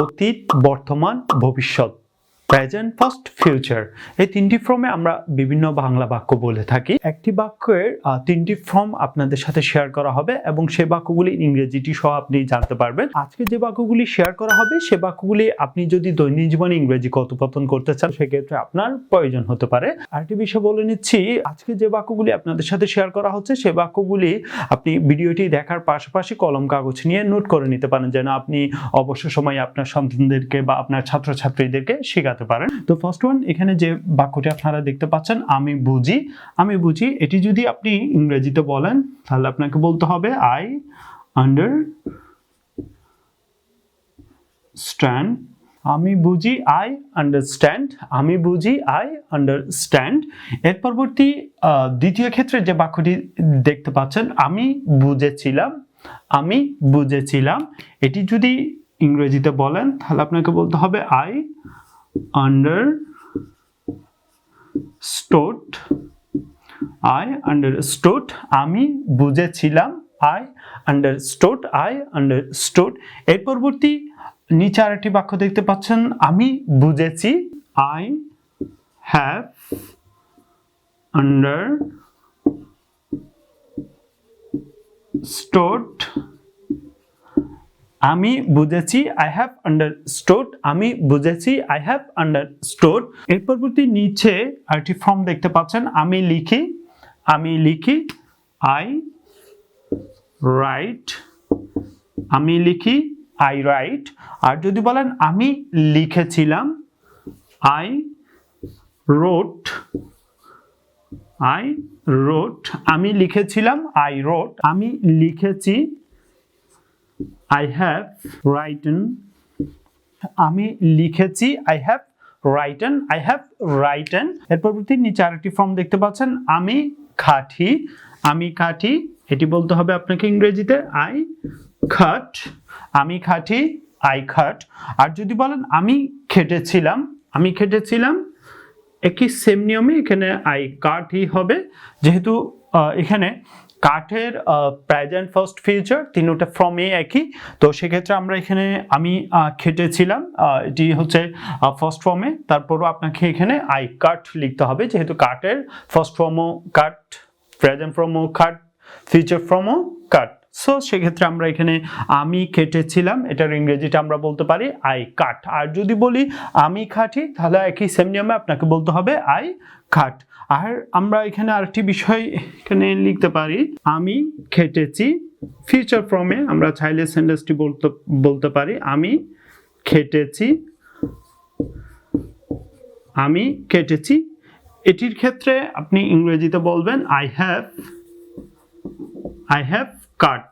অতীত, বর্তমান, ভবিষ্যৎ, প্রেজেন্ট, পাস্ট, ফিউচার। এই তিনটি ফর্মে আমরা বিভিন্ন বাংলা বাক্য বলে থাকি। একটি বাক্যের তিনটি ফর্ম আপনাদের সাথে শেয়ার করা হবে এবং সেই বাক্যগুলি ইংরেজিটি সহ আপনি জানতে পারবেন। আজকে যে বাক্যগুলি শেয়ার করা হবে সে বাক্যগুলি আপনি যদি দৈনিক জীবনে ইংরেজি কথোপকথন করতে চান সেক্ষেত্রে আপনার প্রয়োজন হতে পারে। আরেকটি বিষয় বলে নিচ্ছি, আজকে যে বাক্যগুলি আপনাদের সাথে শেয়ার করা হচ্ছে সে বাক্যগুলি আপনি ভিডিওটি দেখার পাশাপাশি কলম কাগজ নিয়ে নোট করে নিতে পারেন, যেন আপনি অবসর সময়ে আপনার সন্তানদেরকে বা আপনার ছাত্রছাত্রীদেরকে শেখাতে পারেন। তো ফার্স্ট ওয়ান, এখানে যে বাক্যটি আপনারা দেখতে পাচ্ছেন, আমি বুঝি। আমি বুঝি, এটি যদি আপনি ইংরেজিতে বলেন তাহলে আপনাকে বলতে হবে আই আন্ডারস্ট্যান্ড। আমি বুঝি, আই আন্ডারস্ট্যান্ড। আমি বুঝি, আই আন্ডারস্ট্যান্ড। এর পরবর্তী দ্বিতীয় ক্ষেত্রে যে বাক্যটি দেখতে পাচ্ছেন, আমি বুঝেছিলাম। আমি বুঝেছিলাম, এটি যদি ইংরেজিতে বলেন তাহলে আপনাকে বলতে হবে আই understood. I understood. আমি বুঝেছিলাম। I understood. I understood. এর পরবর্তী নিচে আরেকটি বাক্য দেখতে পাচ্ছেন, আমি বুঝেছি। I have understood. আমি বুঝেছি, আই হ্যাভ আন্ডারস্টুড। আমি বুঝেছি, আই হ্যাভ আন্ডারস্টুড। এর পরবর্তী নিচে আরেকটি ফর্ম দেখতে পাচ্ছেন, আমি লিখি। আমি লিখি, আই রাইট। আমি লিখি, আই রাইট। আর যদি বলেন আমি লিখেছিলাম, আই রোট। আই রোট। আমি লিখেছিলাম, আই রোট। আমি লিখেছি, I have written. আমি লিখেছি, I have written. I have written. এর পরবর্তী নিচে আরেকটি ফর্ম দেখতে পাচ্ছেন, আমি খাটি। আমি খাটি, এটি বলতে হবে আপনাকে ইংরেজিতে I cut. আমি খাটি, I cut. আর যদি বলেন আমি খেটেছিলাম, আমি খেটেছিলাম, একই সেম নিয়মে এখানে I cut ই হবে, যেহেতু এখানে কাঠের প্রেজেন্ট, ফার্স্ট, ফিউচার তিনটা ফর্মে একই। তো সেক্ষেত্রে আমরা এখানে আমি খেটেছিলাম, এটি হচ্ছে ফার্স্ট ফর্মে। তারপরও আপনাকে এখানে আই কাট লিখতে হবে, যেহেতু কাঠের ফার্স্ট ফর্মও কাট, প্রেজেন্ট ফর্মও কাট, ফিউচার ফর্মও কাট। সো সেক্ষেত্রে আমরা এখানে আমি কেটেছিলাম, এটার ইংরেজিটা আমরা বলতে পারি আই কাট। আর যদি বলি আমি খাটি তাহলে একই সেম নিয়মে আপনাকে বলতে হবে আই কাট। আর আমরা এখানে আরেকটি বিষয় এখানে লিখতে পারি, আমি খেটেছি। ফিউচার ফর্মে আমরা চাইলে সেন্টেন্সটি বলতে পারি, আমি খেটেছি। আমি কেটেছি। এটির ক্ষেত্রে আপনি ইংরেজিতে বলবেন আই হ্যাভ কাট।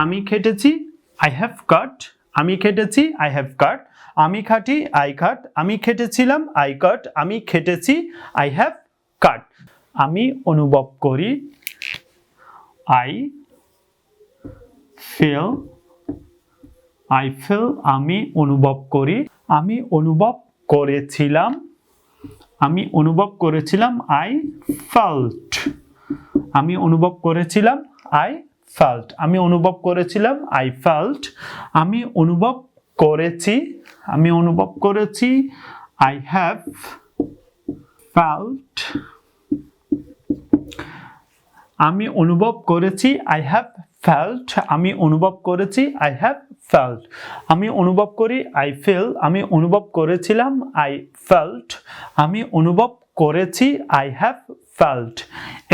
আমি খেটেছি, আই হ্যাভ কাট। আমি খেটেছি, আই হ্যাভ কাট। আমি খাটি, আই কাট। আমি খেটেছিলাম, আই কাট। আমি খেটেছি, আই হ্যাভ কাট। আমি অনুভব করি, আই ফিল। আই ফিল, আমি অনুভব করি। আমি অনুভব করেছিলাম, আমি অনুভব করেছিলাম, আই ফেল্ট। আমি অনুভব করেছিলাম, আই ফেল্ট। আমি অনুভব করেছিলাম, আই ফেল্ট। আমি অনুভব করেছি, আমি অনুভব করেছি, আই হ্যাভ ফেল্ট। আমি অনুভব করেছি, আই হ্যাভ ফেল্ট। আমি অনুভব করেছি, আই হ্যাভ ফেল্ট। আমি অনুভব করি, আই ফিল। আমি অনুভব করেছিলাম, আই ফেল্ট। আমি অনুভব করেছি, আই হ্যাভ ফেল্ট।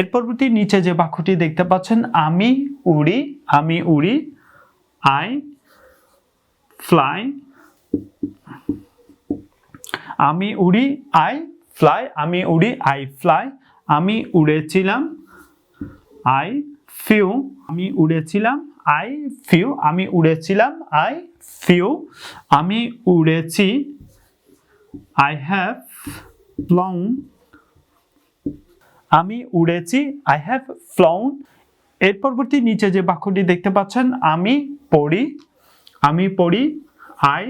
এর পরবর্তী নিচে যে বাক্যটি দেখতে পাচ্ছেন, আমি উড়ি। আমি উড়ি, আই ফ্লাই। আমি উড়ি, আই ফ্লাই। আমি উড়ি, আই ফ্লাই। আমি উড়েছিলাম, আই ফিউ। আমি উড়েছিলাম, আই ফিউ। আমি উড়েছিলাম, আই ফিউ। আমি উড়েছি, আই হ্যাভ ফ্লাউন। আমি উড়েছি, আই হ্যাভ ফ্লাউন। এর পরবর্তী নিচে যে বাক্যটি দেখতে পাচ্ছেন, আমি পড়ি। আমি পড়ি, আই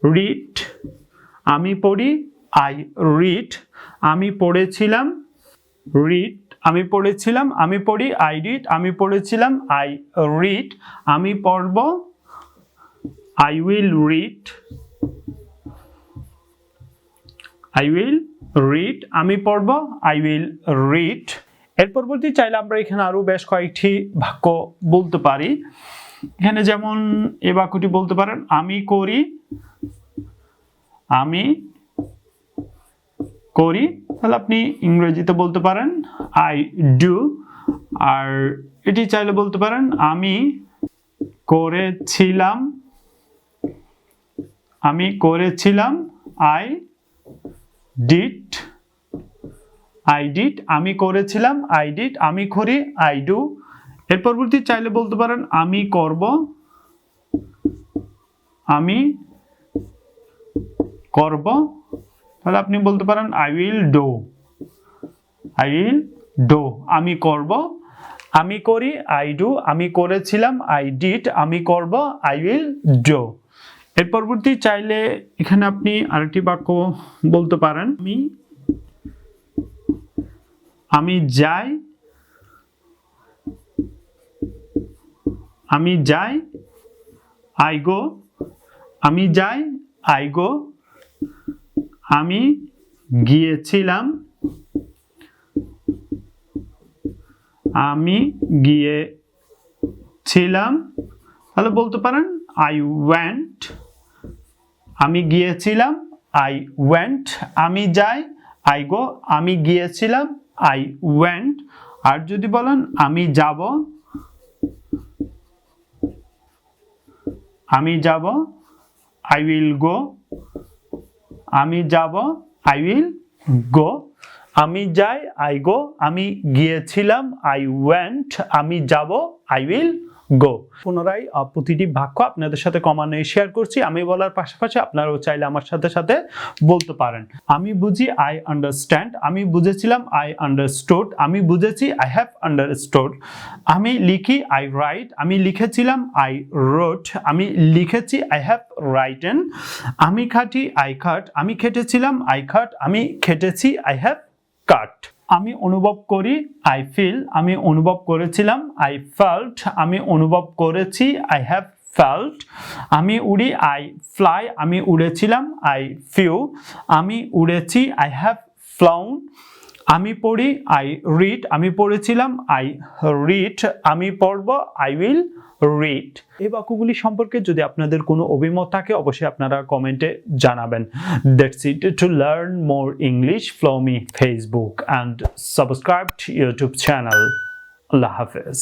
রিড। আমি পড়ি, আই রিড। আমি পড়েছিলাম, রিড। আমি পড়েছিলাম, আমি পড়ি, আই রিড। আমি পড়েছিলাম, আই রিড। আমি পড়ব, I will read. I will read. আমি পড়ব। I will read. এর পরবর্তী চাইলে আমরা এখানে আরো বেশ কয়েকটি বাক্য বলতে পারি। এখানে যেমন এই বাক্যটি বলতে পারেন, আমি করি। আমি করি, তাহলে আপনি ইংরেজিতে বলতে পারেন I do। আর এটি চাইলে বলতে পারেন, আমি করেছিলাম। আমি করেছিলাম, I did। I did। আমি করেছিলাম, I did। আমি করি, I do। এর পরবর্তী চাইলে বলতে পারেন, আমি করব। আমি করব, তাহলে আপনি বলতে পারেন I will do। I will do। আমি করব। আমি করি, I do। আমি করেছিলাম, I did। আমি করব, I will do। এর পরবর্তী চাইলে এখানে আপনি আরেকটি বাক্য বলতে পারেন, আমি যাই। আমি যাই, I go। আমি যাই, I go। আমি গিয়েছিলাম। আমি গিয়েছিলাম, তাহলে বলতে পারেন I went। আমি গিয়েছিলাম, I went। আমি যাই, I go। আমি গিয়েছিলাম, I went। আর যদি বলেন আমি যাব, আমি যাব, I will go। আমি যাব, I will go। আমি যাই, I go। আমি গিয়েছিলাম, I went। আমি যাব, I will go। পুনরায় প্রতিটি বাক্য আপনাদের সাথে ক্রমান্বয়ে শেয়ার করছি। আমি বলার পাশাপাশি আপনারাও চাইলে আমার সাথে সাথে বলতে পারেন। আমি বুঝি, I understand। আমি বুঝেছিলাম, I understood। আমি বুঝেছি, I have understood। আমি লিখি, I write। আমি লিখেছিলাম, I wrote। আমি লিখেছি, I have written। আমি খাটি, I cut। আমি খেটেছিলাম, I cut। আমি খেটেছি, I have cut। আমি অনুভব করি, I feel। আমি অনুভব করেছিলাম, I felt। আমি অনুভব করেছি, I have felt। আমি উড়ি, I fly। আমি উড়েছিলাম, I flew। আমি উড়েছি, I have flown। আমি পড়ি, I read। আমি পড়েছিলাম, I read। আমি পড়ব, I will read। এই বাক্যগুলি সম্পর্কে যদি আপনাদের কোনো অভিমত থাকে অবশ্যই আপনারা কমেন্টে জানাবেন। That's it. To learn more English, follow me Facebook and subscribe to YouTube channel. Allah Hafiz.